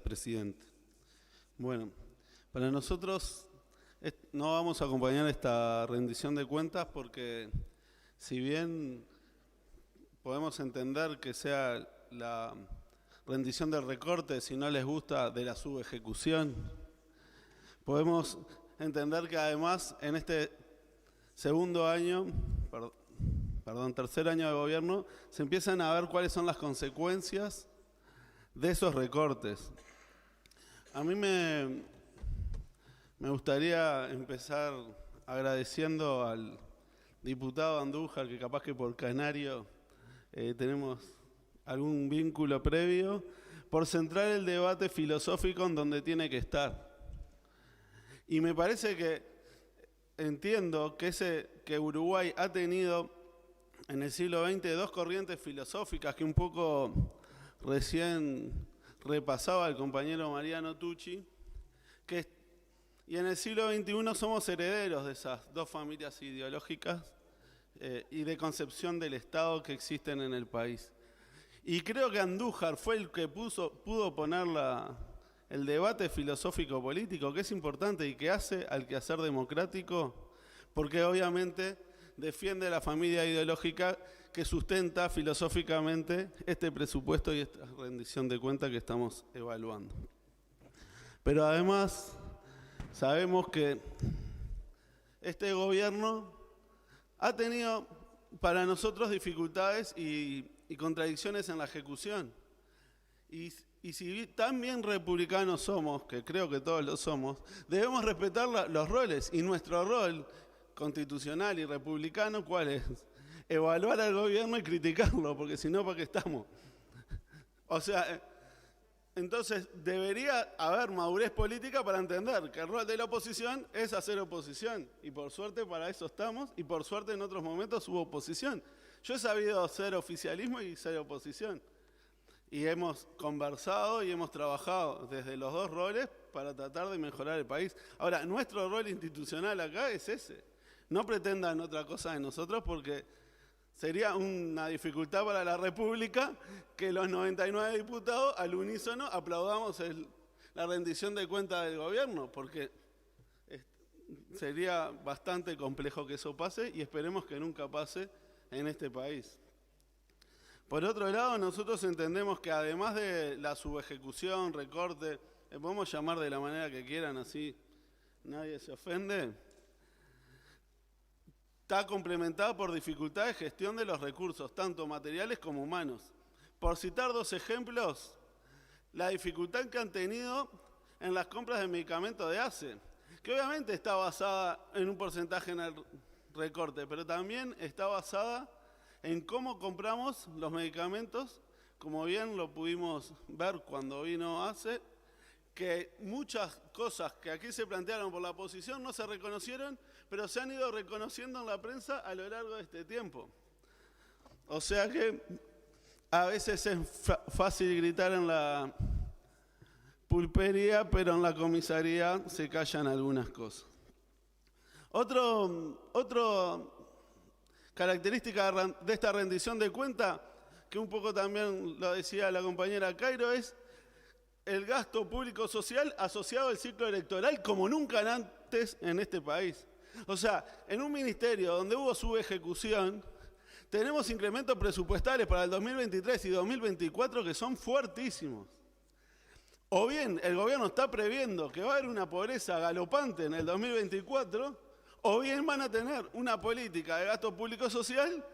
presidente. Bueno, para nosotros no vamos a acompañar esta rendición de cuentas porque si bien podemos entender que sea la rendición del recorte, si no les gusta, de la subejecución, podemos entender que además en este segundo año, tercer año de gobierno, se empiezan a ver cuáles son las consecuencias de esos recortes. A mí me gustaría empezar agradeciendo al diputado Andújar, que capaz que por canario tenemos algún vínculo previo, por centrar el debate filosófico en donde tiene que estar. Y me parece que entiendo que Uruguay ha tenido en el siglo XX dos corrientes filosóficas que un poco recién repasaba el compañero Mariano Tucci, y en el siglo XXI somos herederos de esas dos familias ideológicas y de concepción del Estado que existen en el país. Y creo que Andújar fue el que pudo poner el debate filosófico-político, que es importante y que hace al quehacer democrático, porque obviamente defiende la familia ideológica que sustenta filosóficamente este presupuesto y esta rendición de cuentas que estamos evaluando. Pero además sabemos que este gobierno ha tenido para nosotros dificultades y contradicciones en la ejecución. Y si tan bien republicanos somos, que creo que todos lo somos, debemos respetar los roles. Y nuestro rol constitucional y republicano, ¿cuál es? Evaluar al gobierno y criticarlo, porque si no, ¿para qué estamos? O sea, entonces debería haber madurez política para entender que el rol de la oposición es hacer oposición. Y por suerte para eso estamos, y por suerte en otros momentos hubo oposición. Yo he sabido ser oficialismo y ser oposición. Y hemos conversado y hemos trabajado desde los dos roles para tratar de mejorar el país. Ahora, nuestro rol institucional acá es ese. No pretendan otra cosa de nosotros porque sería una dificultad para la República que los 99 diputados al unísono aplaudamos la rendición de cuentas del gobierno, porque sería bastante complejo que eso pase y esperemos que nunca pase en este país. Por otro lado, nosotros entendemos que además de la subejecución, recorte, le podemos llamar de la manera que quieran, así nadie se ofende, está complementada por dificultades de gestión de los recursos, tanto materiales como humanos. Por citar dos ejemplos, la dificultad que han tenido en las compras de medicamentos de ACE, que obviamente está basada en un porcentaje en el recorte, pero también está basada en cómo compramos los medicamentos, como bien lo pudimos ver cuando vino ACE, que muchas cosas que aquí se plantearon por la oposición no se reconocieron, pero se han ido reconociendo en la prensa a lo largo de este tiempo. O sea que a veces es fácil gritar en la pulpería, pero en la comisaría se callan algunas cosas. Otra característica de esta rendición de cuenta, que un poco también lo decía la compañera Cairo, es el gasto público social asociado al ciclo electoral como nunca antes en este país. O sea, en un ministerio donde hubo subejecución, tenemos incrementos presupuestales para el 2023 y 2024 que son fuertísimos. O bien el gobierno está previendo que va a haber una pobreza galopante en el 2024, o bien van a tener una política de gasto público social,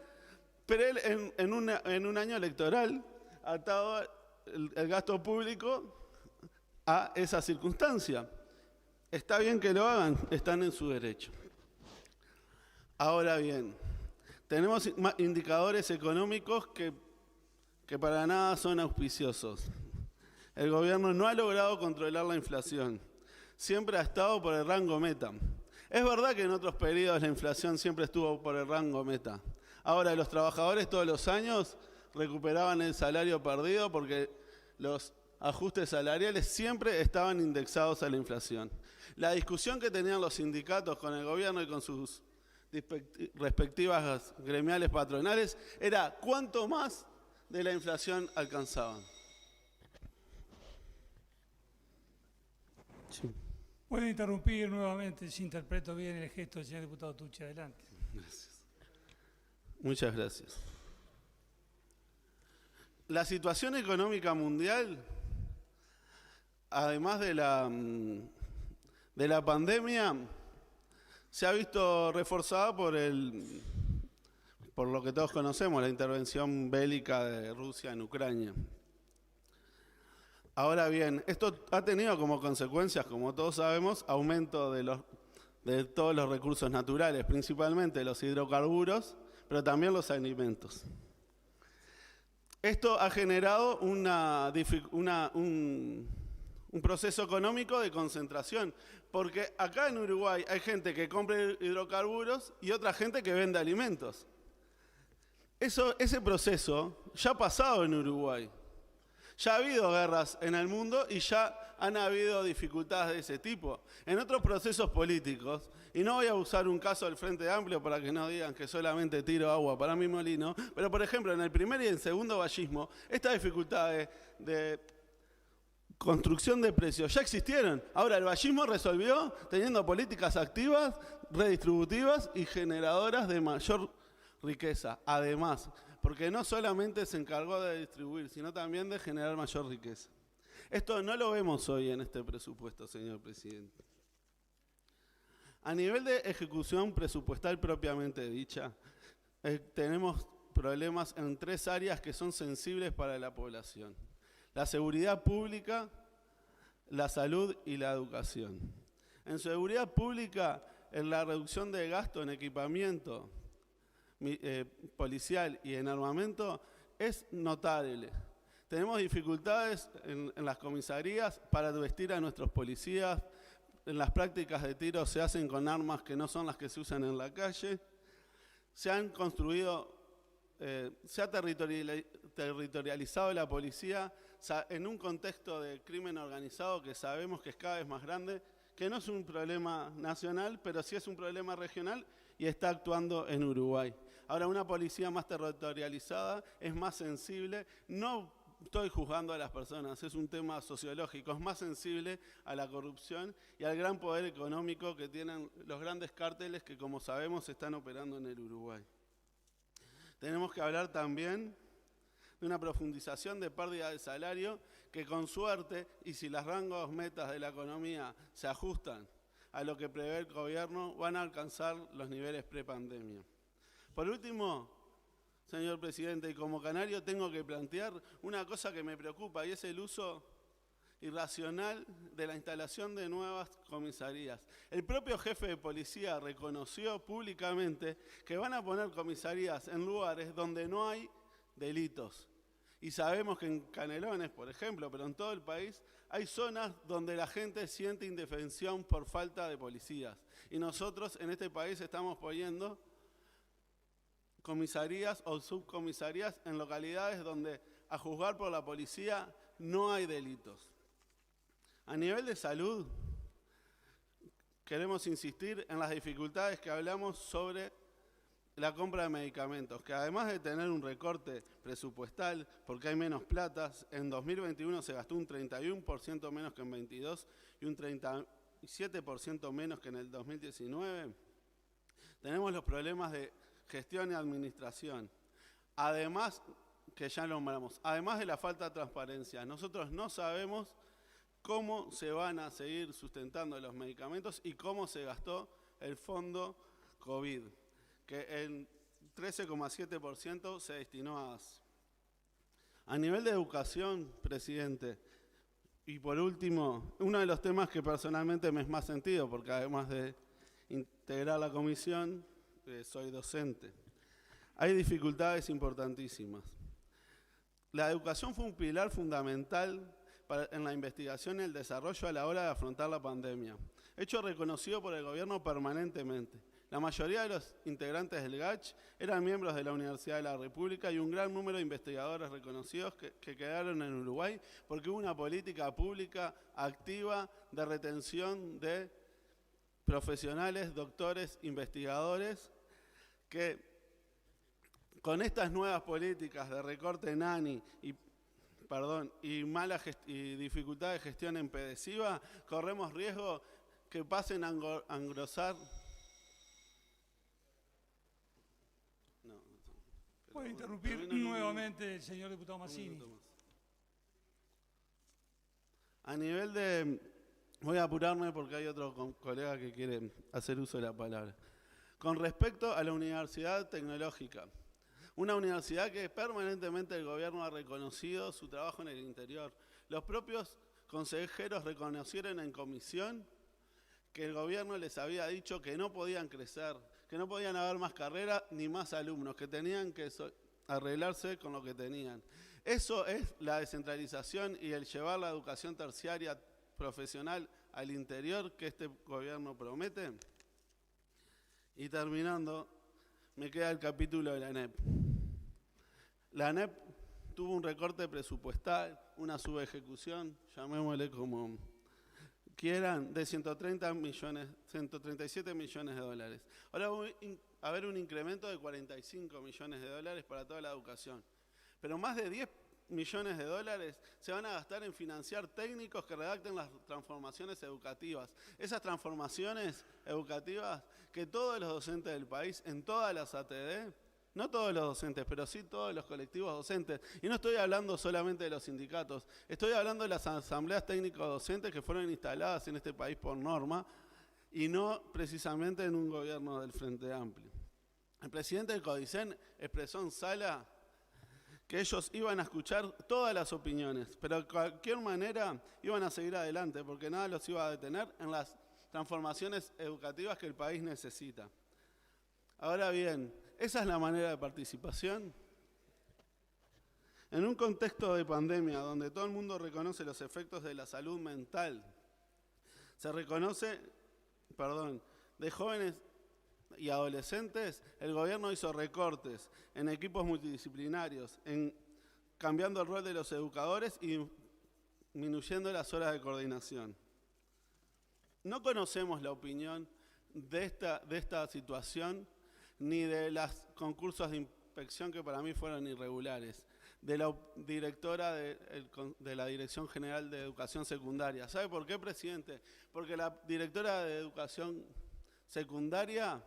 pero en un año electoral, atado el gasto público a esa circunstancia. Está bien que lo hagan, están en su derecho. Ahora bien, tenemos indicadores económicos que para nada son auspiciosos. El gobierno no ha logrado controlar la inflación. Siempre ha estado por el rango meta. Es verdad que en otros periodos la inflación siempre estuvo por el rango meta. Ahora, los trabajadores todos los años recuperaban el salario perdido porque los ajustes salariales siempre estaban indexados a la inflación. La discusión que tenían los sindicatos con el gobierno y con sus respectivas gremiales patronales era cuánto más de la inflación alcanzaban. Sí. Puede interrumpir nuevamente si interpreto bien el gesto del señor diputado Tucci. Adelante. Gracias. Muchas gracias. La situación económica mundial, además de la pandemia, se ha visto reforzada por lo que todos conocemos, la intervención bélica de Rusia en Ucrania. Ahora bien, esto ha tenido como consecuencias, como todos sabemos, aumento de todos los recursos naturales, principalmente los hidrocarburos, pero también los alimentos. Esto ha generado un proceso económico de concentración, porque acá en Uruguay hay gente que compra hidrocarburos y otra gente que vende alimentos. Ese proceso ya ha pasado en Uruguay. Ya ha habido guerras en el mundo y ya han habido dificultades de ese tipo. En otros procesos políticos, y no voy a usar un caso del Frente Amplio para que no digan que solamente tiro agua para mi molino, pero por ejemplo en el primer y el segundo vallismo, estas dificultades de construcción de precios ya existieron. Ahora el vallismo resolvió teniendo políticas activas, redistributivas y generadoras de mayor riqueza. Además, porque no solamente se encargó de distribuir, sino también de generar mayor riqueza. Esto no lo vemos hoy en este presupuesto, señor presidente. A nivel de ejecución presupuestal propiamente dicha, tenemos problemas en 3 áreas que son sensibles para la población: la seguridad pública, la salud y la educación. En seguridad pública, en la reducción de gasto en equipamiento policial y en armamento es notable. Tenemos dificultades en las comisarías para vestir a nuestros policías. En las prácticas de tiro se hacen con armas que no son las que se usan en la calle. Se han construido, se ha territorializado la policía en un contexto de crimen organizado que sabemos que es cada vez más grande, que no es un problema nacional, pero sí es un problema regional y está actuando en Uruguay. Ahora, una policía más territorializada es más sensible, no estoy juzgando a las personas, es un tema sociológico, es más sensible a la corrupción y al gran poder económico que tienen los grandes cárteles que, como sabemos, están operando en el Uruguay. Tenemos que hablar también de una profundización de pérdida de salario que, con suerte, y si las rangos metas de la economía se ajustan a lo que prevé el gobierno, van a alcanzar los niveles prepandemia. Por último, señor presidente, y como canario tengo que plantear una cosa que me preocupa, y es el uso irracional de la instalación de nuevas comisarías. El propio jefe de policía reconoció públicamente que van a poner comisarías en lugares donde no hay delitos. Y sabemos que en Canelones, por ejemplo, pero en todo el país, hay zonas donde la gente siente indefensión por falta de policías. Y nosotros en este país estamos poniendo comisarías o subcomisarías en localidades donde, a juzgar por la policía, no hay delitos. A nivel de salud, queremos insistir en las dificultades que hablamos sobre la compra de medicamentos, que además de tener un recorte presupuestal, porque hay menos platas, en 2021 se gastó un 31% menos que en 2022 y un 37% menos que en el 2019. Tenemos los problemas de gestión y administración, además, que ya nombramos, además de la falta de transparencia. Nosotros no sabemos cómo se van a seguir sustentando los medicamentos y cómo se gastó el fondo COVID, que el 13,7% se destinó a AS. A nivel de educación, presidente, y por último, uno de los temas que personalmente me es más sentido, porque además de integrar la comisión, soy docente. Hay dificultades importantísimas. La educación fue un pilar fundamental en la investigación y el desarrollo a la hora de afrontar la pandemia, hecho reconocido por el gobierno permanentemente. La mayoría de los integrantes del GACH eran miembros de la Universidad de la República y un gran número de investigadores reconocidos que quedaron en Uruguay porque hubo una política pública activa de retención de profesionales, doctores, investigadores, que con estas nuevas políticas de recorte en ANI y y y dificultad de gestión impedeciva, corremos riesgo que pasen a engrosar. Puede interrumpir nuevamente el señor diputado Mazzini. A nivel de... Voy a apurarme porque hay otro colega que quiere hacer uso de la palabra. Con respecto a la Universidad Tecnológica, una universidad que permanentemente el gobierno ha reconocido su trabajo en el interior. Los propios consejeros reconocieron en comisión que el gobierno les había dicho que no podían crecer, que no podían haber más carreras ni más alumnos, que tenían que arreglarse con lo que tenían. Eso es la descentralización y el llevar la educación terciaria profesional al interior que este gobierno promete. Y terminando, me queda el capítulo de la ANEP. La ANEP tuvo un recorte presupuestal, una subejecución, llamémosle como quieran, de 137 millones de dólares. Ahora va a haber un incremento de 45 millones de dólares para toda la educación. Pero más de 10 millones de dólares se van a gastar en financiar técnicos que redacten las transformaciones educativas. Esas transformaciones educativas que todos los docentes del país, en todas las ATD, no todos los docentes, pero sí todos los colectivos docentes. Y no estoy hablando solamente de los sindicatos, estoy hablando de las asambleas técnico-docentes que fueron instaladas en este país por norma y no precisamente en un gobierno del Frente Amplio. El presidente del CODICEN expresó en sala que ellos iban a escuchar todas las opiniones, pero de cualquier manera iban a seguir adelante porque nada los iba a detener en las transformaciones educativas que el país necesita. Ahora bien, ¿esa es la manera de participación? En un contexto de pandemia donde todo el mundo reconoce los efectos de la salud mental, de jóvenes y adolescentes, el gobierno hizo recortes en equipos multidisciplinarios, cambiando el rol de los educadores y disminuyendo las horas de coordinación. No conocemos la opinión de esta situación ni de los concursos de inspección que para mí fueron irregulares, de la directora de la Dirección General de Educación Secundaria. ¿Sabe por qué, presidente? Porque la directora de Educación Secundaria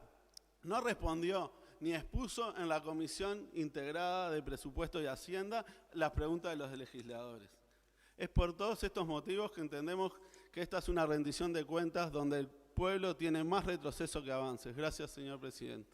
no respondió ni expuso en la Comisión Integrada de Presupuesto y Hacienda las preguntas de los legisladores. Es por todos estos motivos que entendemos que esta es una rendición de cuentas donde el pueblo tiene más retroceso que avances. Gracias, señor presidente.